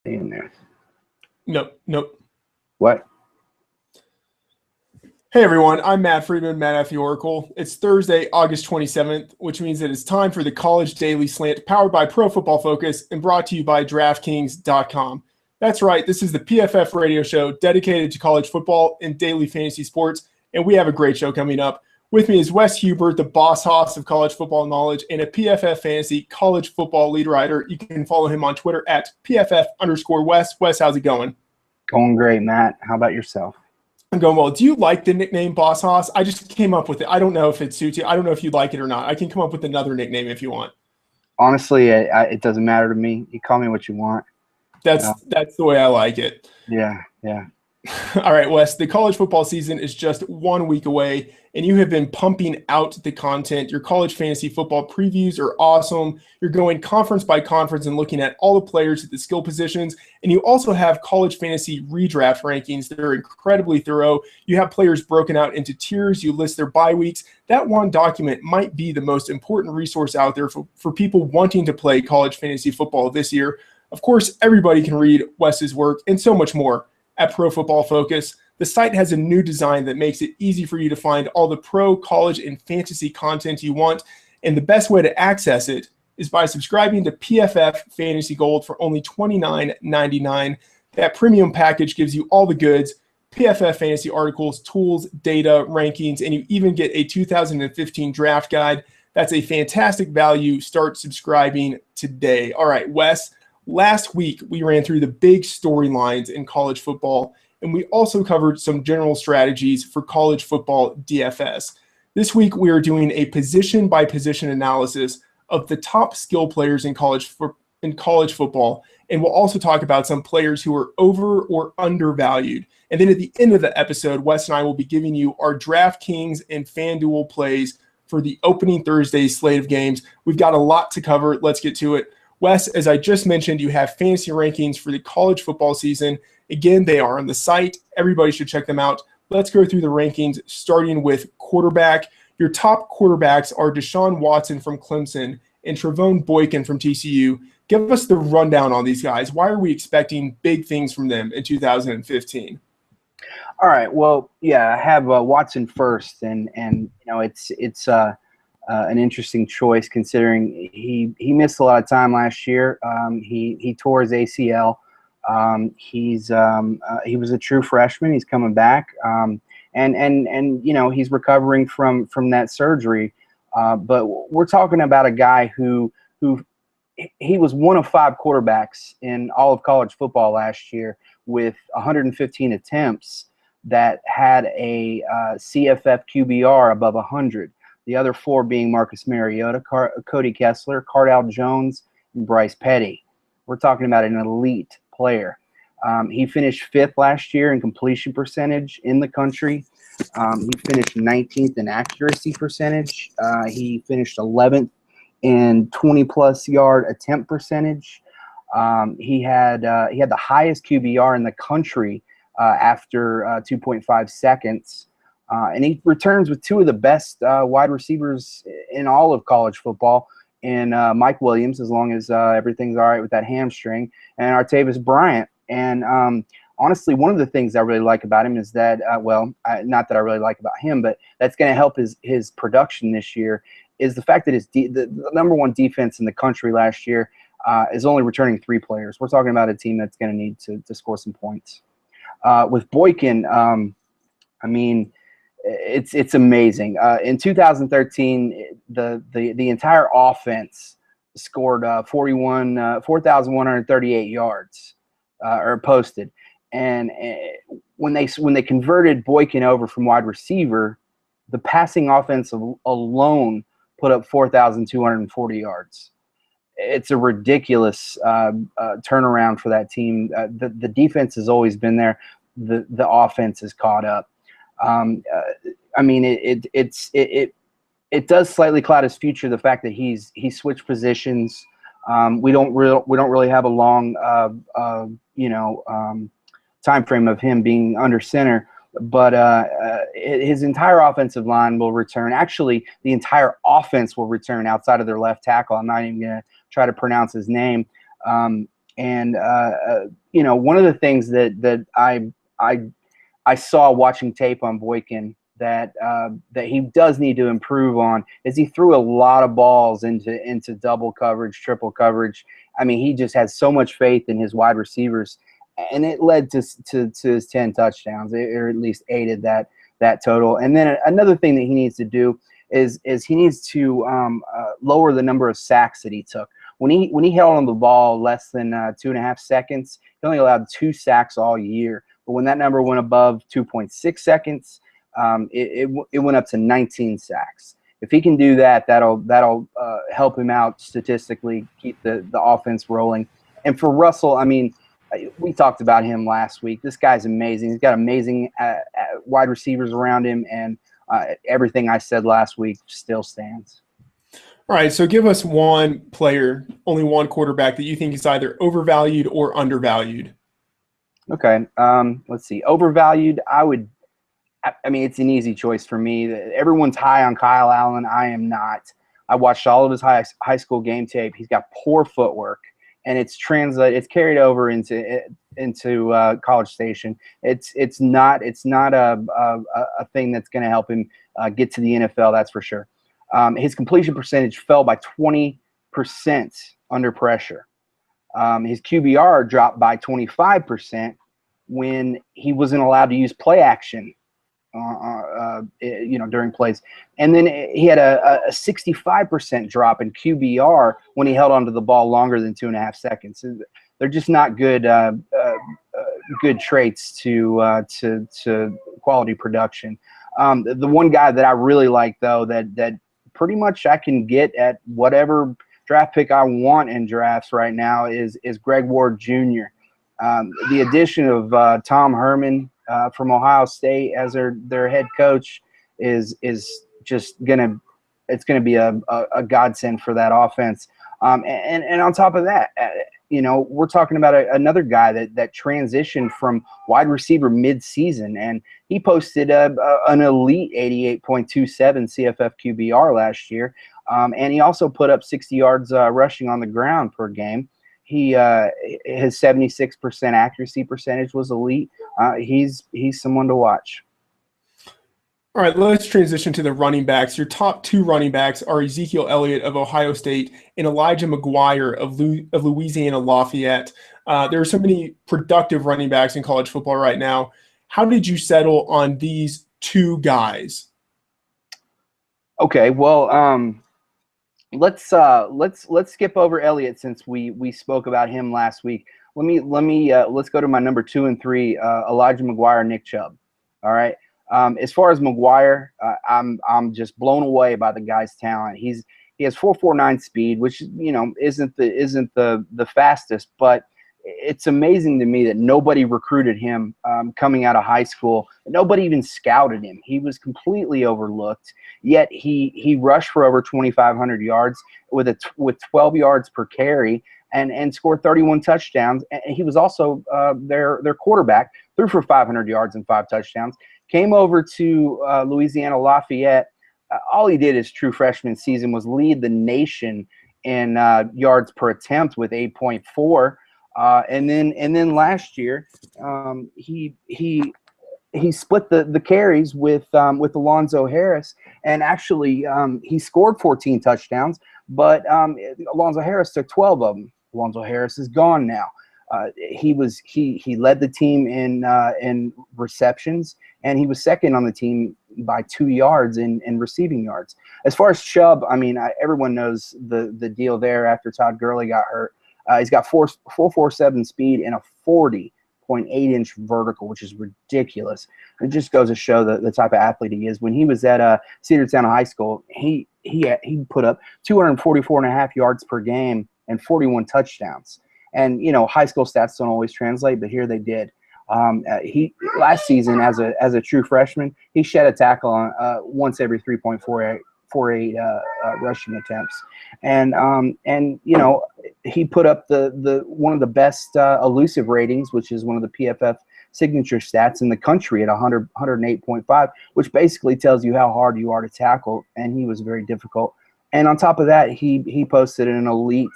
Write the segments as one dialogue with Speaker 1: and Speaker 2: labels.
Speaker 1: In there.
Speaker 2: Nope.
Speaker 1: What?
Speaker 2: Hey everyone, I'm Matt Friedman, Matt at the Oracle. It's Thursday, August 27th, which means that it's time for the College Daily Slant powered by Pro Football Focus and brought to you by DraftKings.com. That's right, this is the PFF radio show dedicated to college football and daily fantasy sports, and we have a great show coming up. With me is Wes Hubert, the boss hoss of college football knowledge and a PFF fantasy college football lead writer. You can follow him on Twitter at PFF_Wes. Wes, how's it going?
Speaker 1: Going great, Matt. How about yourself?
Speaker 2: I'm going well. Do you like the nickname Boss Hoss? I just came up with it. I don't know if it suits you. I don't know if you like it or not. I can come up with another nickname if you want.
Speaker 1: Honestly, it doesn't matter to me. You call me what you want.
Speaker 2: That's the way I like it.
Speaker 1: Yeah.
Speaker 2: All right, Wes, the college football season is just 1 week away, and you have been pumping out the content. Your college fantasy football previews are awesome. You're going conference by conference and looking at all the players at the skill positions, and you also have college fantasy redraft rankings that are incredibly thorough. You have players broken out into tiers. You list their bye weeks. That one document might be the most important resource out there for people wanting to play college fantasy football this year. Of course, everybody can read Wes's work and so much more at Pro Football Focus. The site has a new design that makes it easy for you to find all the pro, college, and fantasy content you want. And the best way to access it is by subscribing to PFF Fantasy Gold for only $29.99. That premium package gives you all the goods, PFF fantasy articles, tools, data, rankings, and you even get a 2015 draft guide. That's a fantastic value. Start subscribing today. All right, Wes. Last week, we ran through the big storylines in college football, and we also covered some general strategies for college football DFS. This week, we are doing a position-by-position analysis of the top skill players in college football, and we'll also talk about some players who are over or undervalued. And then at the end of the episode, Wes and I will be giving you our DraftKings and FanDuel plays for the opening Thursday slate of games. We've got a lot to cover. Let's get to it. Wes, as I just mentioned, you have fantasy rankings for the college football season. Again, they are on the site. Everybody should check them out. Let's go through the rankings, starting with quarterback. Your top quarterbacks are Deshaun Watson from Clemson and Trevone Boykin from TCU. Give us the rundown on these guys. Why are we expecting big things from them in 2015?
Speaker 1: All right. Well, yeah, I have Watson first, and it's an interesting choice considering he missed a lot of time last year. He tore his ACL. He was a true freshman. He's coming back, and he's recovering from that surgery. But we're talking about a guy who he was one of 5 quarterbacks in all of college football last year with 115 attempts that had a CFF QBR above 100. The other 4 being Marcus Mariota, Cody Kessler, Cardale Jones, and Bryce Petty. We're talking about an elite player. He finished 5th last year in completion percentage in the country. He finished 19th in accuracy percentage. He finished 11th in 20-plus yard attempt percentage. He had the highest QBR in the country after 2.5 seconds. And he returns with 2 of the best wide receivers in all of college football, and Mike Williams, as long as everything's all right with that hamstring, and Artavis Bryant. And honestly, one of the things I really like about him is that, not that I really like about him, but that's going to help his production this year, is the fact that the number 1 defense in the country last year is only returning 3 players. We're talking about a team that's going to need to score some points. With Boykin, it's amazing. In 2013, the entire offense scored 4,138 yards or posted, and when they converted Boykin over from wide receiver, the passing offense alone put up 4,240 yards. It's a ridiculous turnaround for that team. The defense has always been there. The offense is caught up. It does slightly cloud his future, the fact that he switched positions. We don't really have a long time frame of him being under center, but his entire offensive line will return. Actually, the entire offense will return outside of their left tackle. I'm not even going to try to pronounce his name. And one of the things that I saw watching tape on Boykin that he does need to improve on is he threw a lot of balls into double coverage, triple coverage. I mean, he just has so much faith in his wide receivers, and it led to his 10 touchdowns, or at least aided that total. And then another thing that he needs to do is he needs to lower the number of sacks that he took. When he held on the ball less than 2.5 seconds, he only allowed 2 sacks all year. But when that number went above 2.6 seconds, it went up to 19 sacks. If he can do that, that'll help him out statistically, keep the offense rolling. And for Russell, I mean, we talked about him last week. This guy's amazing. He's got amazing wide receivers around him, and everything I said last week still stands.
Speaker 2: All right, so give us one player, only one quarterback that you think is either overvalued or undervalued.
Speaker 1: Okay, let's see. Overvalued, I mean, it's an easy choice for me. Everyone's high on Kyle Allen. I am not. I watched all of his high school game tape. He's got poor footwork, and it's carried over into College Station. It's not a thing that's going to help him get to the NFL. That's for sure. His completion percentage fell by 20% under pressure. His QBR dropped by 25% when he wasn't allowed to use play action, during plays. And then he had a 65% drop in QBR when he held onto the ball longer than 2.5 seconds. They're just not good traits to quality production. The one guy that I really like, though, that pretty much I can get at whatever draft pick I want in drafts right now is Greg Ward Jr. The addition of Tom Herman from Ohio State as their head coach is just gonna be a godsend for that offense. And on top of that, we're talking about another guy that transitioned from wide receiver mid-season, and he posted an elite 88.27 CFF QBR last year, and he also put up 60 yards rushing on the ground per game. His 76% accuracy percentage was elite. He's someone to watch.
Speaker 2: All right, let's transition to the running backs. Your top 2 running backs are Ezekiel Elliott of Ohio State and Elijah McGuire of Louisiana Lafayette. There are so many productive running backs in college football right now. How did you settle on these 2 guys?
Speaker 1: Okay, well, let's skip over Elliott since we spoke about him last week. Let's go to my number 2 and 3, Elijah McGuire, Nick Chubb. All right. As far as McGuire, I'm just blown away by the guy's talent. He has 4.49 speed, which isn't the fastest, but it's amazing to me that nobody recruited him coming out of high school. Nobody even scouted him. He was completely overlooked. Yet he rushed for over 2,500 yards with 12 yards per carry and scored 31 touchdowns. And he was also their quarterback, threw for 500 yards and 5 touchdowns. Came over to Louisiana Lafayette. All he did his true freshman season was lead the nation in yards per attempt with 8.4. And then last year, he split the carries with Alonzo Harris, and actually he scored 14 touchdowns, but Alonzo Harris took 12 of them. Alonzo Harris is gone now. He led the team in receptions, and he was second on the team by 2 yards in receiving yards. As far as Chubb, I mean, everyone knows the deal there after Todd Gurley got hurt. He's got 4.47 speed and a 40.8-inch vertical, which is ridiculous. It just goes to show the type of athlete he is. When he was at Cedartown High School, he put up 244.5 yards per game and 41 touchdowns. And high school stats don't always translate, but here they did. He last season as a true freshman, he shed a tackle on once every 3.48 rushing attempts, and he put up the one of the best elusive ratings, which is one of the PFF signature stats in the country at 108.5, which basically tells you how hard you are to tackle, and he was very difficult. And on top of that, he posted an elite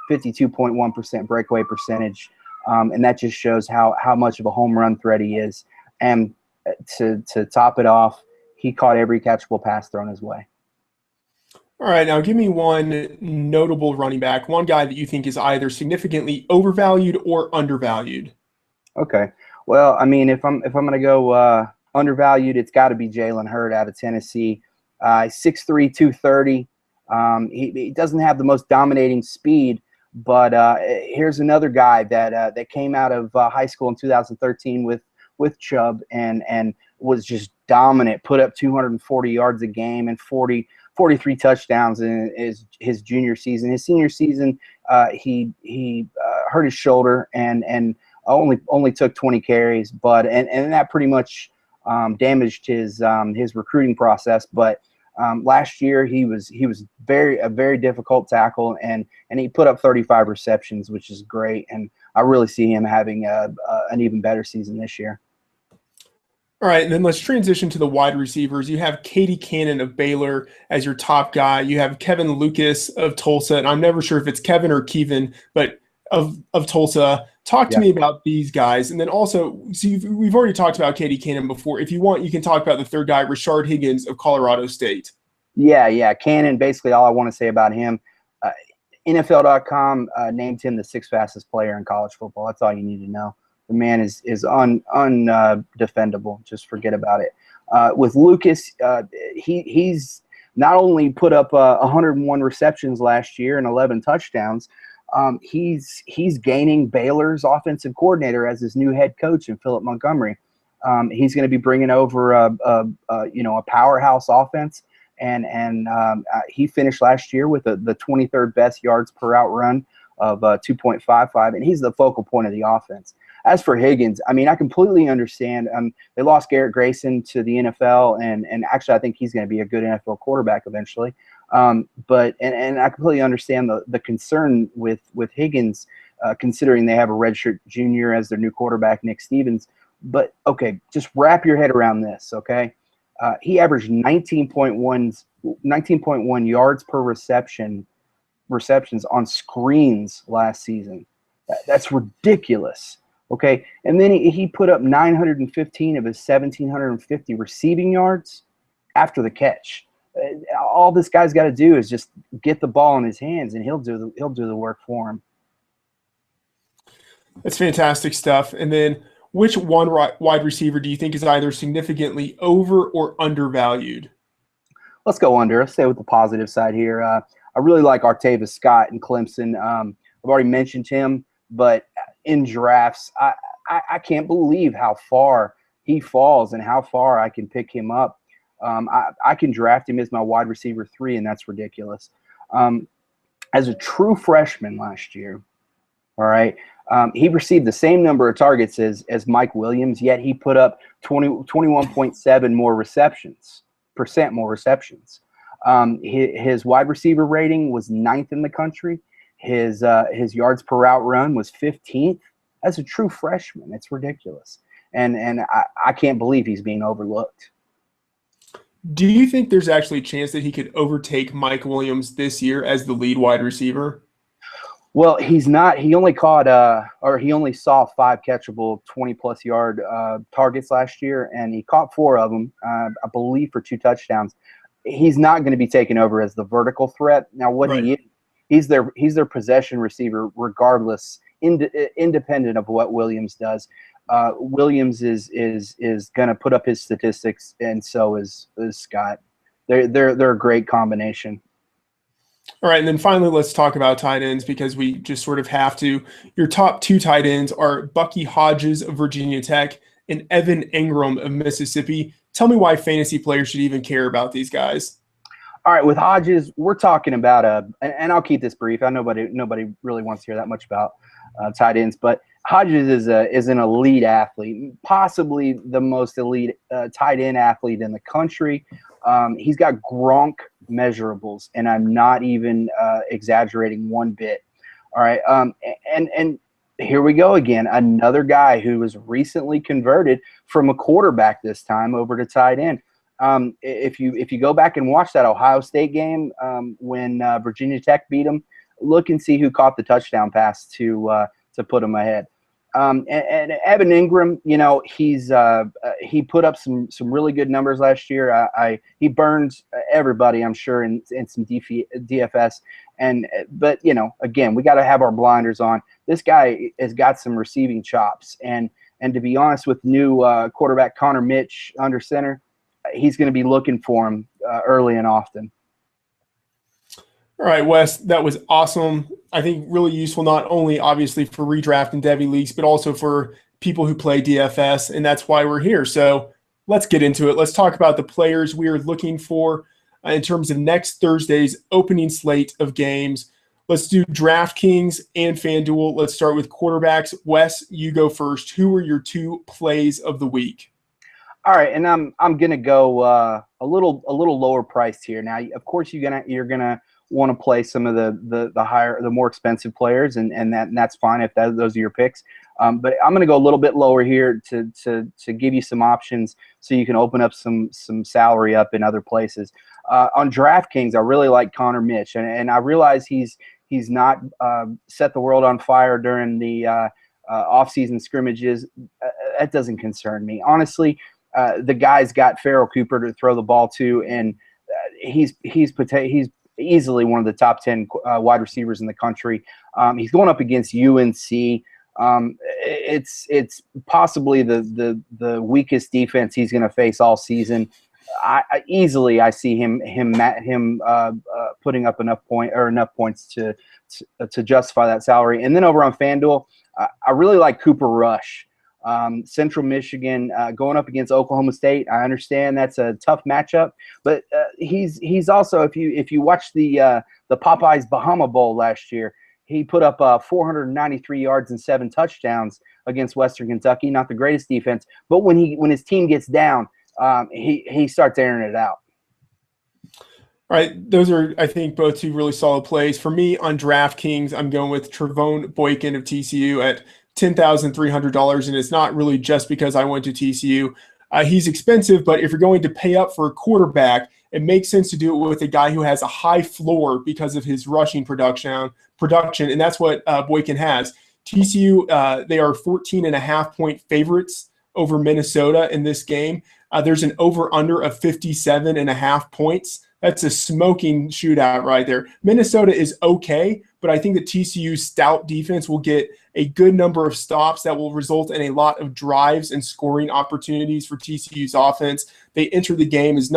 Speaker 1: 52.1% breakaway percentage. And that just shows how much of a home run threat he is. And to top it off, he caught every catchable pass thrown his way.
Speaker 2: All right, now give me one notable running back, one guy that you think is either significantly overvalued or undervalued.
Speaker 1: Okay. Well, I mean, if I'm going to go undervalued, it's got to be Jalen Hurd out of Tennessee. 6'3", 230. He doesn't have the most dominating speed, but here's another guy that came out of high school in 2013 with Chubb and was just dominant. Put up 240 yards a game and 43 touchdowns in his junior season. His senior season, he hurt his shoulder and only took 20 carries, but and that pretty much damaged his recruiting process. But last year he was a very difficult tackle, and he put up 35 receptions, which is great. And I really see him having an even better season this year.
Speaker 2: All right, and then let's transition to the wide receivers. You have Katie Cannon of Baylor as your top guy. You have Kevin Lucas of Tulsa, and I'm never sure if it's Kevin or Kevin, but of Tulsa. Talk to me about these guys. And then also, so we've already talked about Katie Cannon before. If you want, you can talk about the third guy, Rashard Higgins of Colorado State. Yeah.
Speaker 1: Cannon, basically all I want to say about him, NFL.com named him the sixth fastest player in college football. That's all you need to know. The man is undefendable. Just forget about it. With Lucas, he's not only put up 101 receptions last year and 11 touchdowns. He's gaining Baylor's offensive coordinator as his new head coach in Philip Montgomery. He's going to be bringing over a powerhouse offense, and he finished last year with the 23rd best yards per route run of 2.55, and he's the focal point of the offense. As for Higgins, I mean, I completely understand. They lost Garrett Grayson to the NFL, and actually I think he's going to be a good NFL quarterback eventually. But I completely understand the concern with Higgins, considering they have a redshirt junior as their new quarterback, Nick Stevens. But, okay, just wrap your head around this, okay? He averaged 19.1 yards per receptions on screens last season. That's ridiculous. Okay, and then he put up 915 of his 1,750 receiving yards after the catch. All this guy's got to do is just get the ball in his hands, and he'll do the work for him.
Speaker 2: That's fantastic stuff. And then, which one wide receiver do you think is either significantly over or undervalued?
Speaker 1: Let's go under. Let's stay with the positive side here. I really like Artavis Scott in Clemson. I've already mentioned him, but in drafts, I can't believe how far he falls and how far I can pick him up. I can draft him as my wide receiver 3, and that's ridiculous. As a true freshman last year, all right, he received the same number of targets as Mike Williams, yet he put up 21.7 more receptions. His wide receiver rating was 9th in the country. His yards per route run was 15th. As a true freshman, it's ridiculous, and I can't believe he's being overlooked.
Speaker 2: Do you think there's actually a chance that he could overtake Mike Williams this year as the lead wide receiver?
Speaker 1: Well, he's not. He only he only saw 5 catchable 20-plus yard targets last year, and he caught 4 of them, I believe, for 2 touchdowns. He's not going to be taken over as the vertical threat. Now, what he is, he's their possession receiver, regardless, independent of what Williams does. Williams is going to put up his statistics, and so is Scott. They're a great combination.
Speaker 2: All right, and then finally, let's talk about tight ends because we just sort of have to. Your top 2 tight ends are Bucky Hodges of Virginia Tech and Evan Engram of Mississippi. Tell me why fantasy players should even care about these guys.
Speaker 1: All right, with Hodges, we're talking about and I'll keep this brief. I know nobody really wants to hear that much about tight ends, but Hodges is an elite athlete, possibly the most elite tight end athlete in the country. He's got Gronk measurables, and I'm not even exaggerating one bit. All right, and here we go again. Another guy who was recently converted from a quarterback this time over to tight end. If you go back and watch that Ohio State game when Virginia Tech beat them, look and see who caught the touchdown pass to put them ahead. And Evan Ingram, you know, he put up some really good numbers last year. He burns everybody, I'm sure, in some DFS. But you know, again, we got to have our blinders on. This guy has got some receiving chops, and to be honest, with new quarterback Connor Mitch under center, he's going to be looking for him early and often.
Speaker 2: All right, Wes, that was awesome. I think really useful, not only obviously for redraft and Devy leagues, but also for people who play DFS, and that's why we're here. So let's get into it. Let's talk about the players we are looking for in terms of next Thursday's opening slate of games. Let's do DraftKings and FanDuel. Let's start with quarterbacks. Wes, you go first. Who are your 2 plays of the week?
Speaker 1: All right, and I'm gonna go a little lower priced here. Now, of course, you're gonna want to play some of the more expensive players, and that's fine if those are your picks. But I'm going to go a little bit lower here to give you some options so you can open up some salary up in other places. On DraftKings, I really like Connor Mitch, and I realize he's not set the world on fire during the off-season scrimmages. That doesn't concern me, honestly. The guy's got Farrell Cooper to throw the ball to, and he's easily one of the top 10 wide receivers in the country. He's going up against UNC. It's possibly the weakest defense he's going to face all season. I see him putting up enough points to justify that salary. And then over on FanDuel, I really like Cooper Rush. Central Michigan going up against Oklahoma State. I understand that's a tough matchup, but he's also, if you watch the Popeyes Bahama Bowl last year, he put up 493 yards and 7 touchdowns against Western Kentucky. Not the greatest defense, but when his team gets down, he starts airing it out.
Speaker 2: All right, those are, I think, both 2 really solid plays. For me on DraftKings, I'm going with Trevone Boykin of TCU at $10,300, and it's not really just because I went to TCU. He's expensive, but if you're going to pay up for a quarterback, it makes sense to do it with a guy who has a high floor because of his rushing production, and that's what Boykin has. TCU, they are 14.5-point favorites over Minnesota in this game. There's an over-under of 57.5 points. That's a smoking shootout right there. Minnesota is okay, but I think that TCU's stout defense will get a good number of stops that will result in a lot of drives and scoring opportunities for TCU's offense. They enter the game as the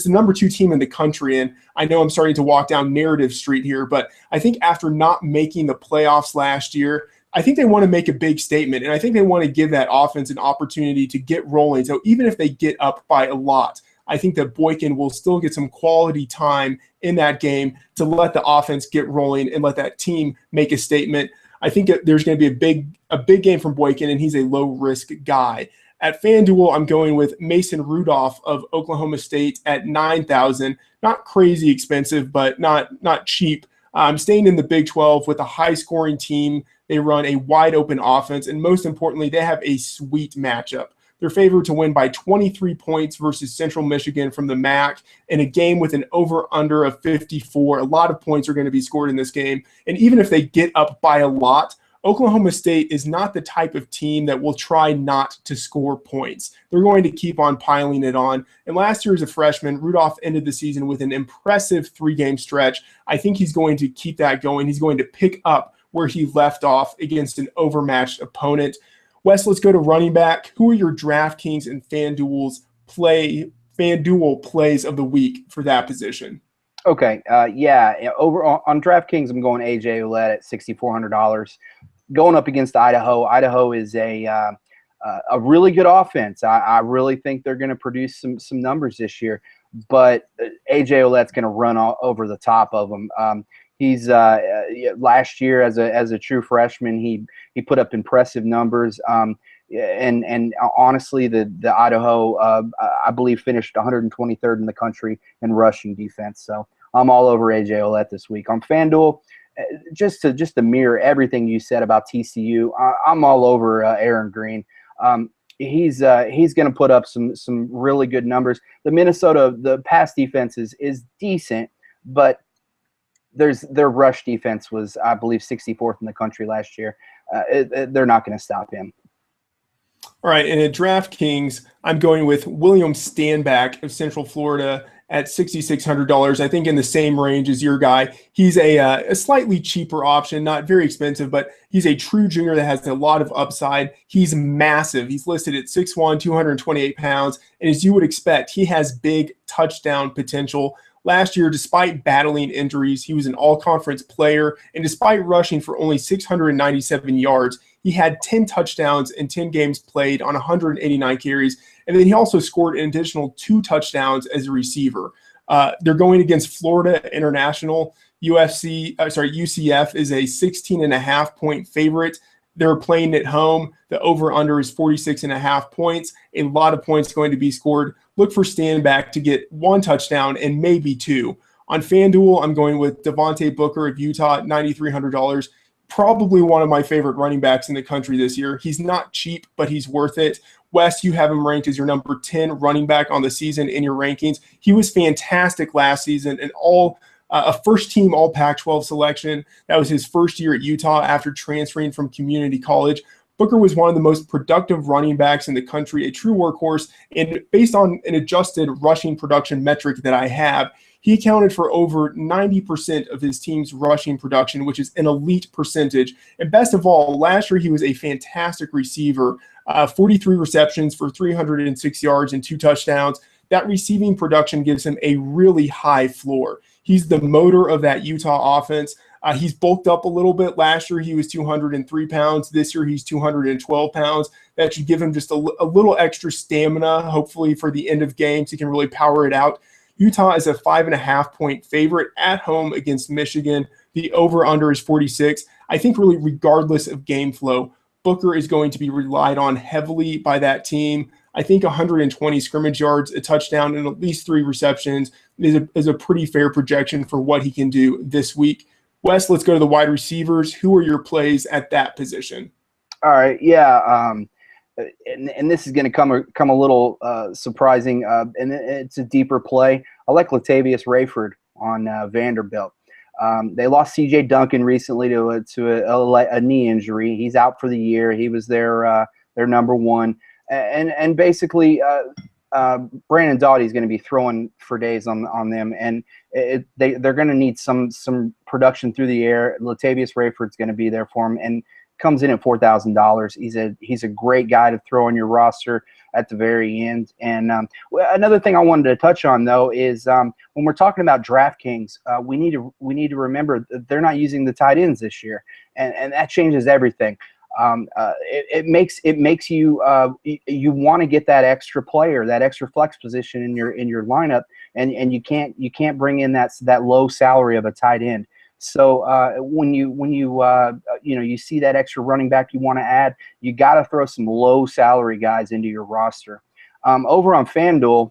Speaker 2: number 2 team in the country, and I know I'm starting to walk down narrative street here, but I think after not making the playoffs last year, I think they want to make a big statement, and I think they want to give that offense an opportunity to get rolling. So even if they get up by a lot, I think that Boykin will still get some quality time in that game to let the offense get rolling and let that team make a statement. I think that there's going to be a big game from Boykin, and he's a low-risk guy. At FanDuel, I'm going with Mason Rudolph of Oklahoma State at $9,000. Not crazy expensive, but not cheap. I'm staying in the Big 12 with a high-scoring team. They run a wide-open offense, and most importantly, they have a sweet matchup. They're favored to win by 23 points versus Central Michigan from the MAC in a game with an over-under of 54. A lot of points are going to be scored in this game. And even if they get up by a lot, Oklahoma State is not the type of team that will try not to score points. They're going to keep on piling it on. And last year as a freshman, Rudolph ended the season with an impressive 3-game stretch. I think he's going to keep that going. He's going to pick up where he left off against an overmatched opponent. Wes, let's go to running back. Who are your DraftKings and FanDuel plays of the week for that position?
Speaker 1: Okay, over on DraftKings, I'm going AJ Ouellette at $6,400. Going up against Idaho. Idaho is a really good offense. I really think they're going to produce some numbers this year, but AJ Ouellette's going to run all over the top of them. He's last year as a true freshman, he put up impressive numbers. And honestly, the Idaho I believe finished 123rd in the country in rushing defense. So I'm all over AJ Ouellette this week. On FanDuel, just to mirror everything you said about TCU, I'm all over Aaron Green. He's going to put up some really good numbers. The Minnesota pass defense is decent, but their rush defense was, I believe, 64th in the country last year. They're not going to stop him.
Speaker 2: All right, and at DraftKings, I'm going with William Stanback of Central Florida at $6,600. I think in the same range as your guy. He's a slightly cheaper option, not very expensive, but he's a true junior that has a lot of upside. He's massive. He's listed at 6'1", 228 pounds, and as you would expect, he has big touchdown potential. Last year, despite battling injuries, he was an all-conference player, and despite rushing for only 697 yards, he had 10 touchdowns in 10 games played on 189 carries, and then he also scored an additional 2 touchdowns as a receiver. They're going against Florida International. UCF is a 16.5-point favorite. They're playing at home. The over-under is 46.5 points. A lot of points going to be scored. Look for Stanback to get 1 touchdown and maybe 2. On FanDuel, I'm going with Devontae Booker of Utah at $9,300. Probably one of my favorite running backs in the country this year. He's not cheap, but he's worth it. Wes, you have him ranked as your number 10 running back on the season in your rankings. He was fantastic last season and a first-team all Pac-12 selection. That was his first year at Utah after transferring from community college. Booker was one of the most productive running backs in the country, a true workhorse, and based on an adjusted rushing production metric that I have, he accounted for over 90% of his team's rushing production, which is an elite percentage. And best of all, last year he was a fantastic receiver, 43 receptions for 306 yards and 2 touchdowns. That receiving production gives him a really high floor. He's the motor of that Utah offense. He's bulked up a little bit. Last year, he was 203 pounds. This year, he's 212 pounds. That should give him just a little extra stamina, hopefully, for the end of games. He can really power it out. Utah is a 5.5-point favorite at home against Michigan. The over-under is 46. I think really regardless of game flow, Booker is going to be relied on heavily by that team. I think 120 scrimmage yards, a touchdown, and at least 3 receptions is a pretty fair projection for what he can do this week. Wes, let's go to the wide receivers. Who are your plays at that position?
Speaker 1: All right, yeah, and this is going to come a little surprising, and it's a deeper play. I like Latavius Rayford on Vanderbilt. They lost C.J. Duncan recently to a knee injury. He's out for the year. He was their number 1, and basically Brandon Doughty is going to be throwing for days on them, and they're going to need some production through the air. Latavius Rayford's going to be there for him, and comes in at $4,000. He's a great guy to throw on your roster at the very end. And another thing I wanted to touch on though is when we're talking about DraftKings, we need to remember that they're not using the tight ends this year, and that changes everything. It makes you you want to get that extra player, that extra flex position in your lineup, and you can't bring in that low salary of a tight end. So when you see that extra running back you want to add, you got to throw some low salary guys into your roster. Over on FanDuel,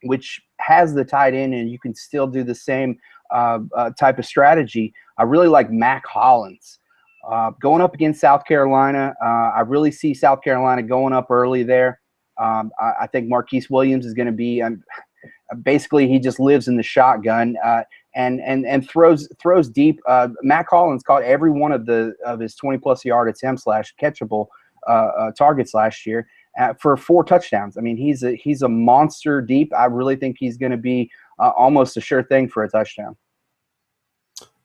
Speaker 1: which has the tight end, and you can still do the same type of strategy. I really like Mac Hollins. Going up against South Carolina, I really see South Carolina going up early there. I think Marquise Williams is going to be basically he just lives in the shotgun and throws deep. Mac Hollins caught every one of his 20-plus yard attempts catchable targets last year for 4 touchdowns. I mean, he's a monster deep. I really think he's going to be almost a sure thing for a touchdown.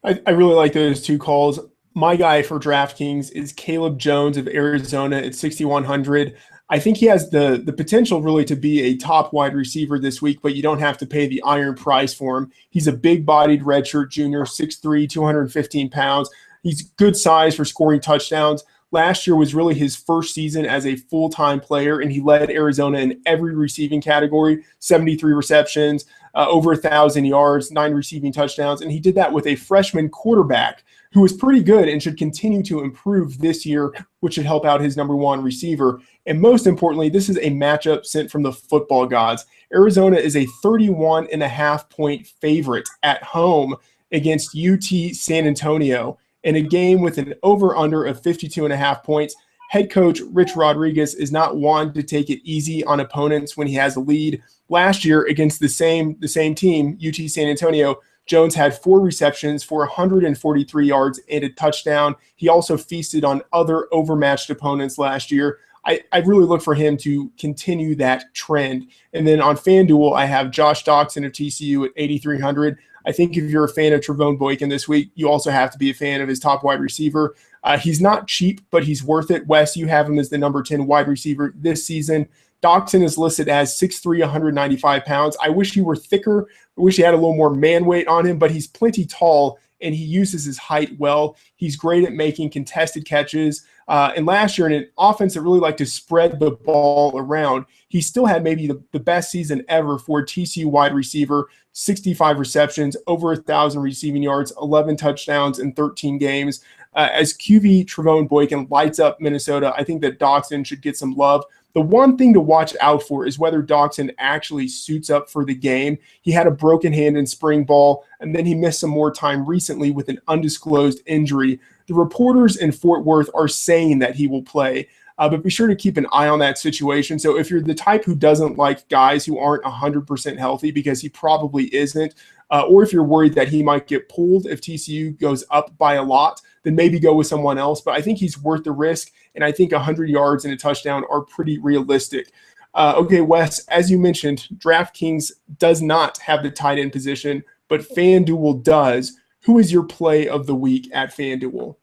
Speaker 2: I really like those 2 calls. My guy for DraftKings is Caleb Jones of Arizona at 6,100. I think he has the potential really to be a top wide receiver this week, but you don't have to pay the iron price for him. He's a big-bodied redshirt junior, 6'3", 215 pounds. He's good size for scoring touchdowns. Last year was really his first season as a full-time player, and he led Arizona in every receiving category, 73 receptions, over 1,000 yards, 9 receiving touchdowns, and he did that with a freshman quarterback who was pretty good and should continue to improve this year, which should help out his number 1 receiver. And most importantly, this is a matchup sent from the football gods. Arizona is a 31.5-point favorite at home against UT San Antonio in a game with an over-under of 52.5 points. Head coach Rich Rodriguez is not one to take it easy on opponents when he has a lead. Last year against the same team, UT San Antonio, Jones had 4 receptions for 143 yards and a touchdown. He also feasted on other overmatched opponents last year. I really look for him to continue that trend. And then on FanDuel, I have Josh Doctson of TCU at 8,300. I think if you're a fan of Trevone Boykin this week, you also have to be a fan of his top wide receiver. He's not cheap, but he's worth it. Wes, you have him as the number 10 wide receiver this season. Doctson is listed as 6'3", 195 pounds. I wish he were thicker. I wish he had a little more man weight on him, but he's plenty tall, and he uses his height well. He's great at making contested catches. And last year, in an offense that really liked to spread the ball around, he still had maybe the best season ever for a TCU wide receiver, 65 receptions, over 1,000 receiving yards, 11 touchdowns in 13 games. As QB Trevone Boykin lights up Minnesota, I think that Doctson should get some love. The one thing to watch out for is whether Doctson actually suits up for the game. He had a broken hand in spring ball, and then he missed some more time recently with an undisclosed injury. The reporters in Fort Worth are saying that he will play, but be sure to keep an eye on that situation. So if you're the type who doesn't like guys who aren't 100% healthy, because he probably isn't, or if you're worried that he might get pulled if TCU goes up by a lot, then maybe go with someone else. But I think he's worth the risk, and I think 100 yards and a touchdown are pretty realistic. Okay, Wes, as you mentioned, DraftKings does not have the tight end position, but FanDuel does. Who is your play of the week at FanDuel?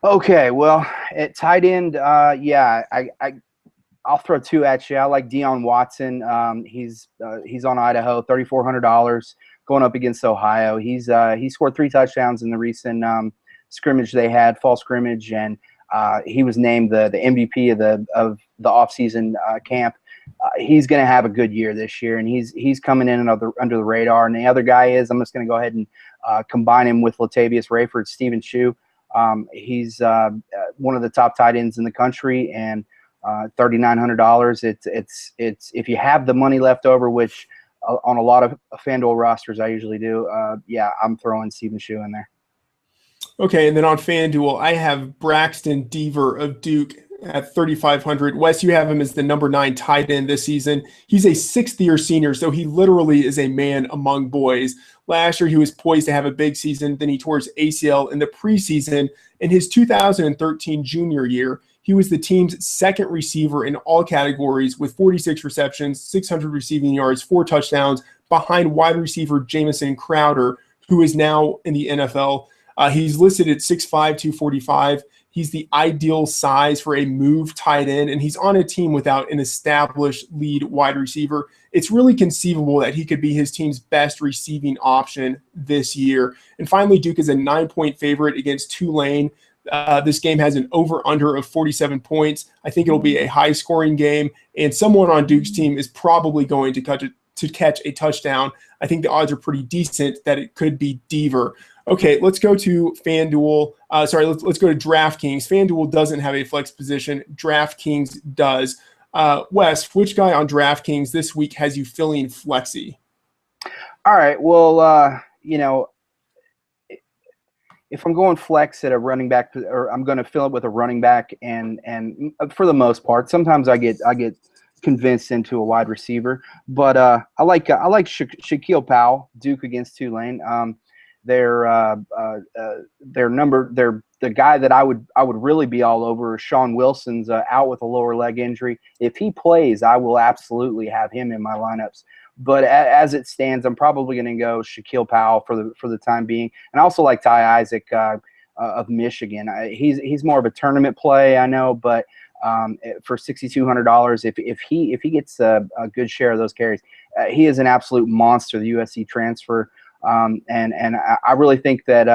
Speaker 1: Okay, well, at tight end, I'll throw 2 at you. I like Deion Watson. He's on Idaho, $3,400, going up against Ohio. He scored 3 touchdowns in the recent scrimmage they had, fall scrimmage, and he was named the MVP of the offseason camp. He's going to have a good year this year, and he's coming in under the radar. And the other guy is, I'm just going to go ahead and combine him with Latavius Rayford, Stephen Chew. He's one of the top tight ends in the country, and $3,900. It's if you have the money left over, which on a lot of FanDuel rosters I usually do. I'm throwing Stephen Chew in there.
Speaker 2: Okay, and then on FanDuel, I have Braxton Deaver of Duke at 3,500. Wes, you have him as the number 9 tight end this season. He's a 6th-year senior, so he literally is a man among boys. Last year, he was poised to have a big season. Then he tore his ACL in the preseason. In his 2013 junior year, he was the team's 2nd receiver in all categories with 46 receptions, 600 receiving yards, 4 touchdowns, behind wide receiver Jamison Crowder, who is now in the NFL. He's listed at 6'5", 245. He's the ideal size for a move tight end, and he's on a team without an established lead wide receiver. It's really conceivable that he could be his team's best receiving option this year. And finally, Duke is a 9-point favorite against Tulane. This game has an over-under of 47 points. I think it'll be a high-scoring game, and someone on Duke's team is probably going to catch a touchdown. I think the odds are pretty decent that it could be Deaver. Okay, let's go to FanDuel. Let's go to DraftKings. FanDuel doesn't have a flex position. DraftKings does. Wes, which guy on DraftKings this week has you feeling flexy?
Speaker 1: All right, well, if I'm going flex at a running back, or I'm going to fill it with a running back, and for the most part, sometimes I get convinced into a wide receiver, but I like Shaquille Powell, Duke against Tulane. They're the guy that I would really be all over. Sean Wilson's out with a lower leg injury. If he plays, I will absolutely have him in my lineups. But as it stands, I'm probably going to go Shaquille Powell for the time being, and I also like Ty Isaac of Michigan. He's more of a tournament play, I know, but for $6,200, if he gets a good share of those carries, he is an absolute monster. The USC transfer. And I really think that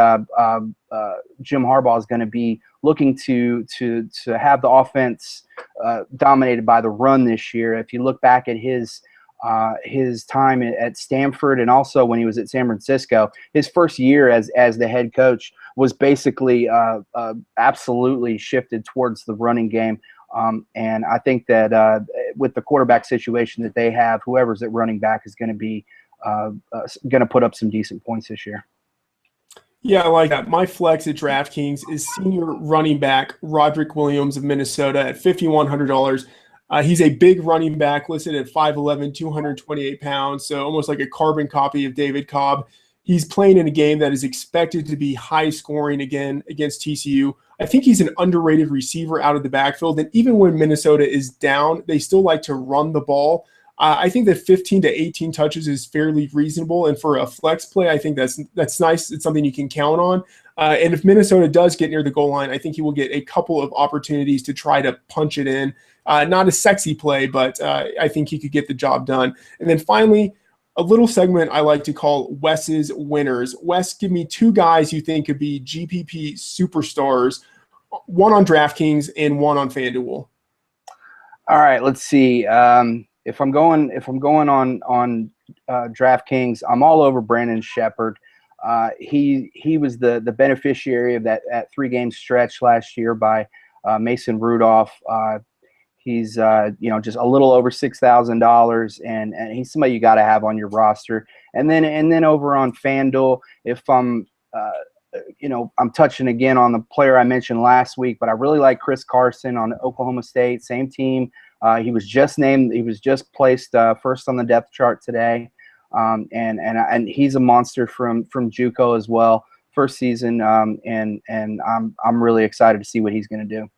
Speaker 1: Jim Harbaugh is going to be looking to have the offense dominated by the run this year. If you look back at his time at Stanford, and also when he was at San Francisco, his first year as the head coach was basically absolutely shifted towards the running game. And I think that with the quarterback situation that they have, whoever's at running back is going to be going to put up some decent points this year.
Speaker 2: Yeah, I like that. My flex at DraftKings is senior running back Roderick Williams of Minnesota at $5,100. He's a big running back listed at 5'11", 228 pounds, so almost like a carbon copy of David Cobb. He's playing in a game that is expected to be high scoring again against TCU. I think he's an underrated receiver out of the backfield. And even when Minnesota is down, they still like to run the ball. I think that 15 to 18 touches is fairly reasonable. And for a flex play, I think that's nice. It's something you can count on. And if Minnesota does get near the goal line, I think he will get a couple of opportunities to try to punch it in. Not a sexy play, but I think he could get the job done. And then finally, a little segment I like to call Wes's Winners. Wes, give me two guys you think could be GPP superstars, one on DraftKings and one on FanDuel.
Speaker 1: All right, let's see. If I'm going on DraftKings, I'm all over Brandon Shepard. He was the beneficiary of that 3-game stretch last year by Mason Rudolph. He's just a little over $6,000, and he's somebody you got to have on your roster. And then over on FanDuel, if I'm touching again on the player I mentioned last week, but I really like Chris Carson on Oklahoma State, same team. He was just placed first on the depth chart today, and he's a monster from JUCO as well, first season, and I'm really excited to see what he's going to do.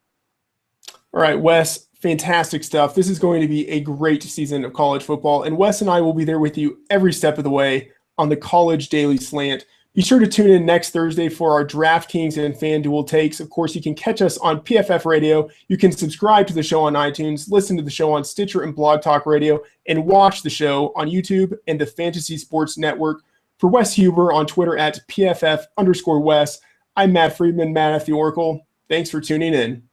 Speaker 2: All right, Wes, fantastic stuff. This is going to be a great season of college football, and Wes and I will be there with you every step of the way on the College Daily Slant. Be sure to tune in next Thursday for our DraftKings and FanDuel takes. Of course, you can catch us on PFF Radio. You can subscribe to the show on iTunes, listen to the show on Stitcher and Blog Talk Radio, and watch the show on YouTube and the Fantasy Sports Network. For Wes Huber on Twitter at PFF_Wes, I'm Matt Friedman, Matt at the Oracle. Thanks for tuning in.